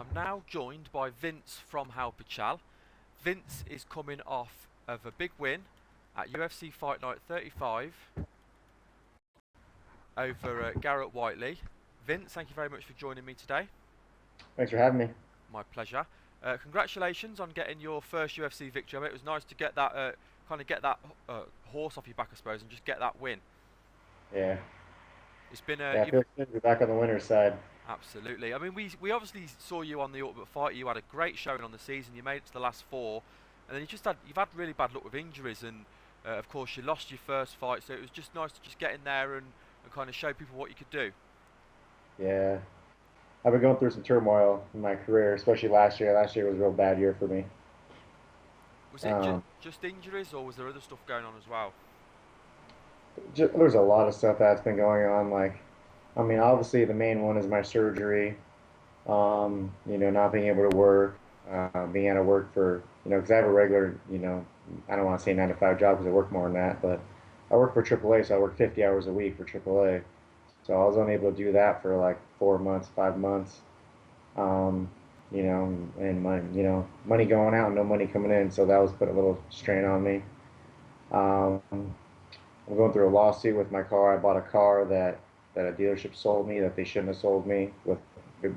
I'm now joined by Vince from Pichel. Vince is coming off of a big win at UFC Fight Night 35 over Garett Whiteley. Vince, thank you very much for joining me today. Thanks for having me. My pleasure. Congratulations on getting your first UFC victory. I mean, it was nice to get that, get that horse off your back, I suppose, and just get that win. Yeah, It's been yeah, it feels good to be back on the winner's side. absolutely. I mean, we obviously saw you on the Ultimate Fight. You had a great showing on the season. You made it to the last four, and then you've had really bad luck with injuries, and of course you lost your first fight. So it was just nice to just get in there and kind of show people what you could do. Yeah, I've been going through some turmoil in my career, especially last year. Last year was a real bad year for me. Was it Um, just injuries, or was there other stuff going on as well? there's a lot of stuff that's been going on. Like, I mean, obviously the main one is my surgery. Not being able to work, being out of work for, because I have a regular, I don't want to say 9 to 5 job because I work more than that, but I work for AAA, so I work 50 hours a week for AAA. So I was unable to do that for like 4 months, 5 months. Um, and money going out, no money coming in, so that was put a little strain on me. I'm going through a lawsuit with my car. I bought a car that a dealership sold me that they shouldn't have sold me with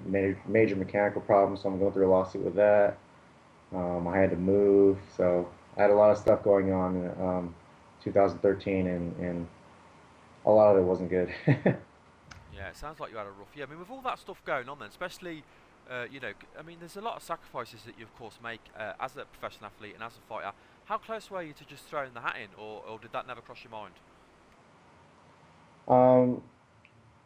major mechanical problems. So I'm going through a lawsuit with that. I had to move, so I had a lot of stuff going on in 2013, and a lot of it wasn't good. Yeah, it sounds like you had a rough year. I mean, with all that stuff going on, then, especially, I mean, there's a lot of sacrifices that you, of course, make as a professional athlete and as a fighter. How close were you to just throwing the hat in, or did that never cross your mind? um,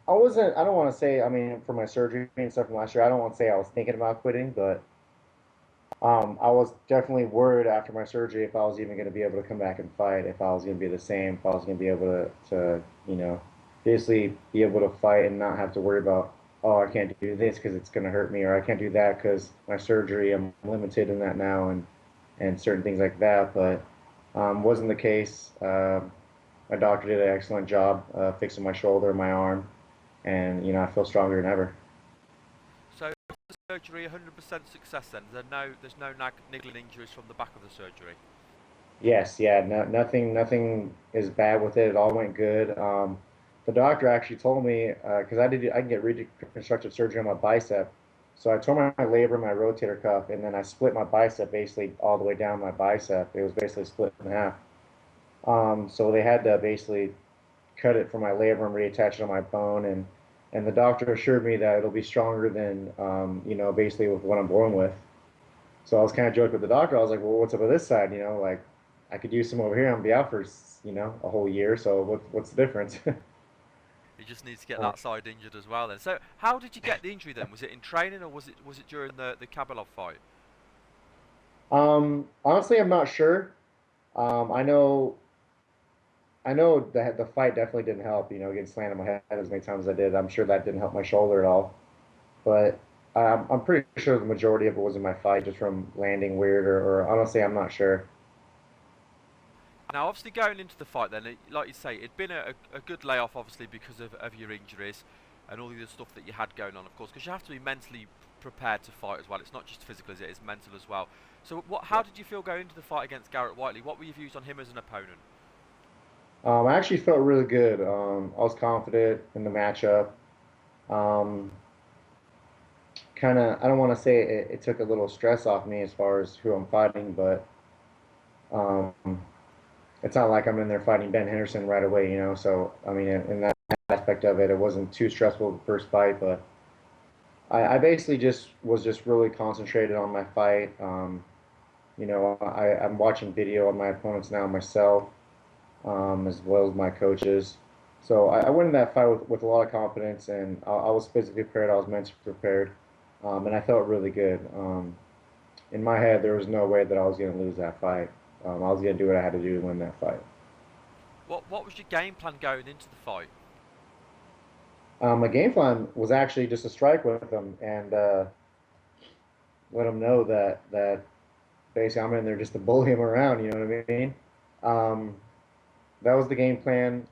I wasn't. I don't want to say. I mean, for my surgery and stuff from last year, I don't want to say I was thinking about quitting, but I was definitely worried after my surgery if I was even going to be able to come back and fight, if I was going to be the same, if I was going to be able to basically be able to fight and not have to worry about, oh, I can't do this because it's going to hurt me, or I can't do that because my surgery, I'm limited in that now, and certain things like that. But wasn't the case. My doctor did an excellent job fixing my shoulder and my arm, and I feel stronger than ever. So, the surgery 100% success then? There's no niggling injuries from the back of the surgery? Yes, yeah, no, nothing is bad with it. It all went good. The doctor actually told me because I can get reconstructive surgery on my bicep. So I tore my labrum, my rotator cuff, and then I split my bicep basically all the way down my bicep. It was basically split in half. So they had to basically cut it from my labrum, reattach it on my bone, and the doctor assured me that it'll be stronger than basically with what I'm born with. So I was kind of joking with the doctor. I was like, well, what's up with this side? Like I could use some over here and be out for, a whole year. So what's the difference? You just need to get Uh, that side injured as well then. So, how did you get the injury then? Was it in training, or was it during the Khabilov fight? Honestly, I'm not sure. Um, I know, I know that the fight definitely didn't help. Getting slammed on my head as many times as I did. I'm sure that didn't help my shoulder at all. But I'm pretty sure the majority of it was in my fight, just from landing weird, or honestly, I'm not sure. Now, obviously, going into the fight, then, like you say, it'd been a good layoff, obviously, because of your injuries and all the other stuff that you had going on, of course, because you have to be mentally prepared to fight as well. It's not just physical, as it is mental as well. So, how Yeah. did you feel going into the fight against Garett Whiteley? What were your views on him as an opponent? I actually felt really good. I was confident in the matchup. Um, kind of, I don't want to say it took a little stress off me as far as who I'm fighting, but um, it's not like I'm in there fighting Ben Henderson right away. So, I mean, in that aspect of it, it wasn't too stressful the first fight, but I basically just was just really concentrated on my fight. I'm watching video on my opponents now myself, as well as my coaches. So I went in that fight with a lot of confidence, and I was physically prepared. I was mentally prepared, and I felt really good. In my head, there was no way that I was going to lose that fight. I was going to do what I had to do to win that fight. What was your game plan going into the fight? My game plan was actually just to strike with them and let them know that basically I'm in there just to bully him around. You know what I mean? Um, that was the game plan.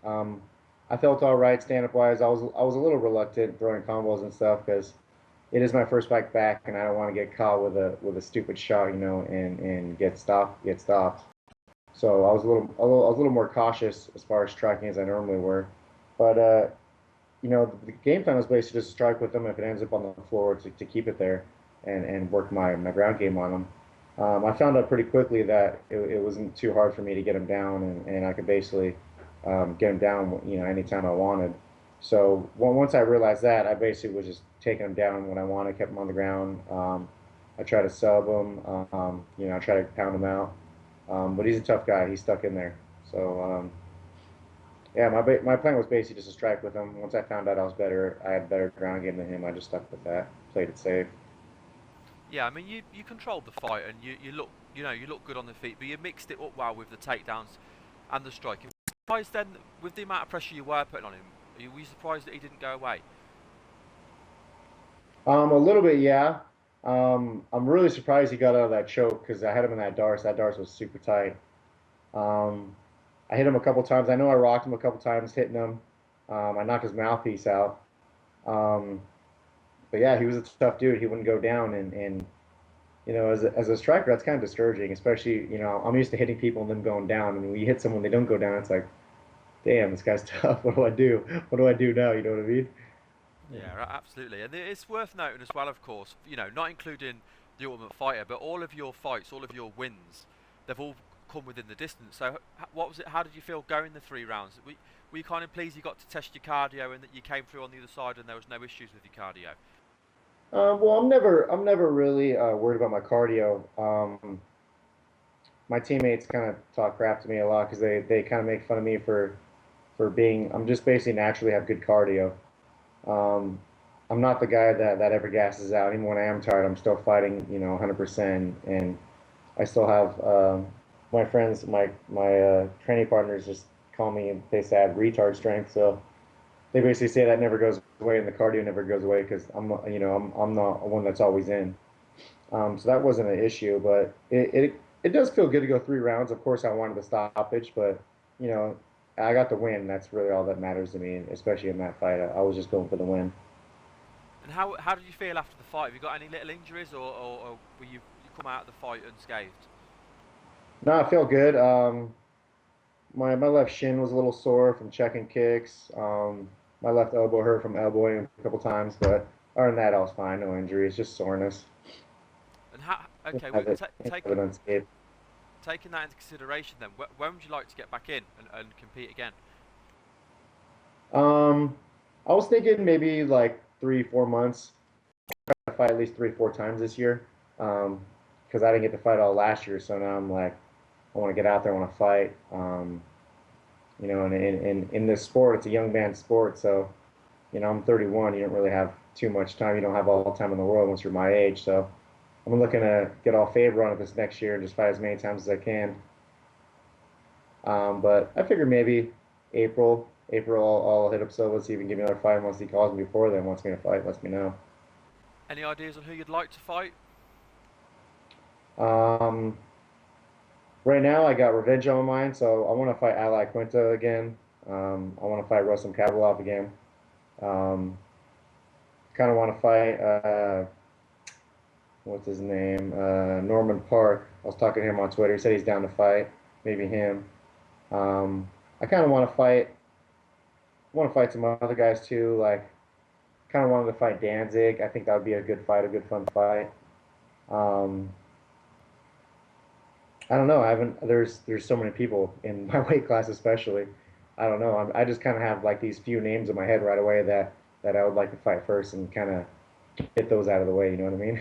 I felt all right stand up wise. I was a little reluctant throwing combos and stuff because it is my first fight back, and I don't want to get caught with a stupid shot, and get stopped. So I was a little more cautious as far as striking as I normally were. But the game plan was basically just strike with them if it ends up on the floor to keep it there and work my ground game on them. I found out pretty quickly that it wasn't too hard for me to get him down, and I could basically get him down, anytime I wanted. So once I realized that, I basically was just taking him down when I wanted, kept him on the ground. I try to sub him, I try to pound him out. But he's a tough guy. He's stuck in there. So yeah, my plan was basically just to strike with him. Once I found out I had better ground game than him. I just stuck with that, played it safe. Yeah, I mean you controlled the fight and you look good on the feet, but you mixed it up well with the takedowns and the striking. Surprised then with the amount of pressure you were putting on him? Were you surprised that he didn't go away? A little bit, yeah. I'm really surprised he got out of that choke because I had him in that darce. That darce was super tight. Um, I hit him a couple times. I know I rocked him a couple times, hitting him. I knocked his mouthpiece out. Um, but yeah, he was a tough dude. He wouldn't go down, and as a striker, that's kind of discouraging. Especially, I'm used to hitting people and them going down, and when you hit someone, they don't go down. It's like, damn, this guy's tough. What do I do? What do I do now? You know what I mean? Yeah, absolutely. And it's worth noting as well, of course, not including the Ultimate Fighter, but all of your fights, all of your wins, they've all come within the distance. So, what was it? How did you feel going the 3 rounds? Were you kind of pleased you got to test your cardio and that you came through on the other side and there was no issues with your cardio? Well, I'm never really worried about my cardio. My teammates kind of talk crap to me a lot because they kind of make fun of me for being. I'm just basically naturally have good cardio. Um, I'm not the guy that ever gasses out. Even when I am tired, I'm still fighting, 100%. And I still have my friends, my training partners just call me. They say I have retard strength. So they basically say that never goes away, and the cardio never goes away because I'm not one that's always in. So that wasn't an issue, but it does feel good to go 3 rounds. Of course, I wanted the stoppage, but you know, I got the win. That's really all that matters to me, especially in that fight. I was just going for the win. And how did you feel after the fight? Have you got any little injuries, or were you come out of the fight unscathed? No, I feel good. My left shin was a little sore from checking kicks. My left elbow hurt from elbowing a couple times, but other than that, I was fine. No injuries, just soreness. And how? Can't Okay, have it, can't have it taking unscathed. taking that into consideration, then when would you like to get back in and compete again? Um, I was thinking maybe like 3, 4 months. To fight at least 3, 4 times this year. Because I didn't get to fight all last year, so now I'm like, I want to get out there, I want to fight. And in this sport, it's a young man's sport, so I'm 31. You don't really have too much time. You don't have all the time in the world once you're my age. So I'm looking to get all favor on it this next year and just fight as many times as I can. But I figure maybe April, I'll hit up Silva, see if he can give me another fight. Once he calls me before then, wants me to fight, lets me know. Any ideas on who you'd like to fight? Um, right now, I got revenge on my mind, so I want to fight Iaquinta again. I want to fight Rustam Khabilov again. Um, kind of want to fight what's his name? Norman Parke. I was talking to him on Twitter. He said he's down to fight. Maybe him. I kind of want to fight some other guys too. Like, kind of wanted to fight Danzig. I think that would be a good fight, a good fun fight. Um, I don't know. I haven't. There's so many people in my weight class, especially. I don't know. I just kind of have like these few names in my head right away that I would like to fight first and kind of get those out of the way. You know what I mean?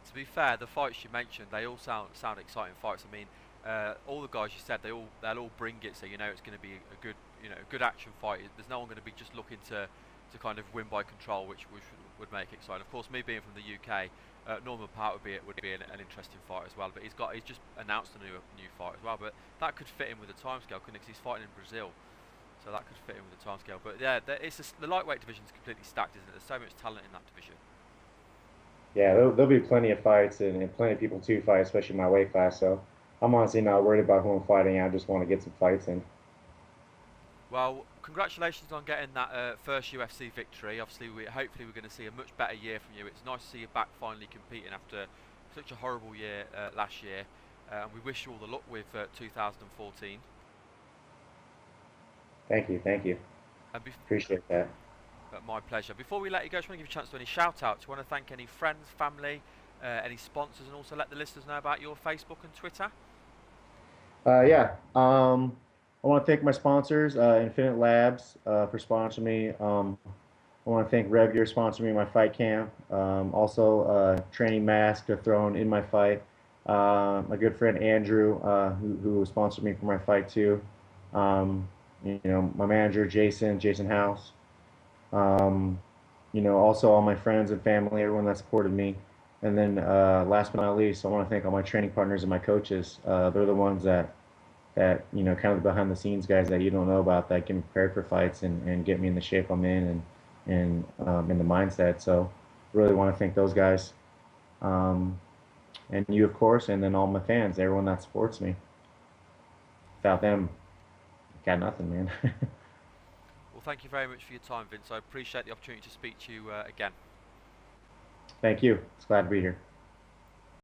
To be fair, the fights you mentioned, they all sound exciting fights. I mean, all the guys you said, they'll all bring it, so it's going to be a good a good action fight. There's no one going to be just looking to kind of win by control, which would make it exciting. Of course, me being from the UK, Norman Parke would be an interesting fight as well. But he's just announced a new fight as well. But that could fit in with the timescale, couldn't it? 'Cause he's fighting in Brazil, so that could fit in with the timescale. But yeah, the lightweight division is completely stacked, isn't it? There's so much talent in that division. Yeah, there'll be plenty of fights and plenty of people to fight, especially my weight class. So I'm honestly not worried about who I'm fighting. I just want to get some fights in. Well, congratulations on getting that first UFC victory. Obviously, hopefully we're going to see a much better year from you. It's nice to see you back finally competing after such a horrible year last year. And we wish you all the luck with 2014. Thank you, thank you. And Appreciate that. my pleasure. Before we let you go, I just want to give you a chance to any shout outs. You want to thank any friends, family, any sponsors, and also let the listeners know about your Facebook and Twitter. Yeah. I want to thank my sponsors, Infinite Labs, for sponsoring me. I want to thank Rev Gear sponsoring me in my fight camp. Also, Training Mask to throw in my fight. My good friend Andrew, who sponsored me for my fight too. My manager Jason House. Also all my friends and family, everyone that supported me. And then last but not least, I want to thank all my training partners and my coaches. They're the ones that kind of behind the scenes guys that you don't know about that get me prepared for fights and get me in the shape I'm in and in the mindset. So really want to thank those guys. And you, of course, and then all my fans, everyone that supports me. Without them, got nothing, man. Well, thank you very much for your time, Vince. I appreciate the opportunity to speak to you again. Thank you. It's glad to be here.